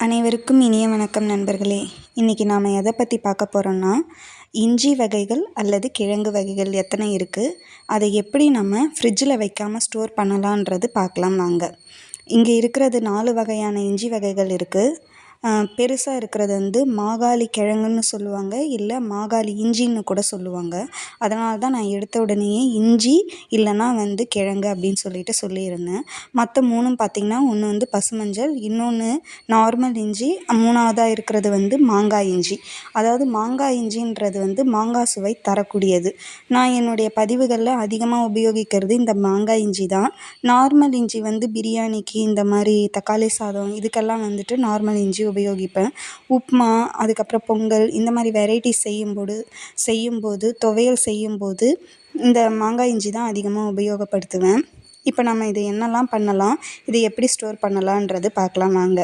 அனைவருக்கும் இனிய வணக்கம் நண்பர்களே. இன்றைக்கி நாம் எதை பற்றி பார்க்க போகிறோன்னா, இஞ்சி வகைகள் அல்லது கிழங்கு வகைகள் எத்தனை இருக்குது, அதை எப்படி நம்ம ஃப்ரிட்ஜில் வைக்காமல் ஸ்டோர் பண்ணலான்றது பார்க்கலாம் வாங்க. இங்கே இருக்கிறது 4 வகையான இஞ்சி வகைகள் இருக்குது. பெருசாக இருக்கிறது மாகாளி கிழங்குன்னு சொல்லுவாங்க, இல்லை மாகாளி இஞ்சின்னு கூட சொல்லுவாங்க. அதனால தான் நான் எடுத்த உடனேயே இஞ்சி இல்லைன்னா கிழங்கு அப்படின்னு சொல்லியிருந்தேன். மற்ற 3ம் பார்த்திங்கன்னா, ஒன்று பசுமஞ்சள், இன்னொன்று நார்மல் இஞ்சி, 3வதாக இருக்கிறது மாங்காய் இஞ்சி. அதாவது மாங்காய் இஞ்சின்றது மாங்காய் சுவை தரக்கூடியது. நான் என்னுடைய பதிவுகளில் அதிகமாக உபயோகிக்கிறது இந்த மாங்காய் இஞ்சி தான். நார்மல் இஞ்சி பிரியாணிக்கு, இந்த மாதிரி தக்காளி சாதம் இதுக்கெல்லாம் நார்மல் இஞ்சி உபயோகிப்பேன். உப்புமா, அதுக்கப்புறம் பொங்கல், இந்த மாதிரி வெரைட்டிஸ் செய்யும்போது துவையல் செய்யும்போது இந்த மாங்காய் இஞ்சி தான் அதிகமாக உபயோகப்படுத்துவேன். இப்போ நம்ம இதை என்னெல்லாம் பண்ணலாம், இதை எப்படி ஸ்டோர் பண்ணலான்றது பார்க்கலாம் வாங்க.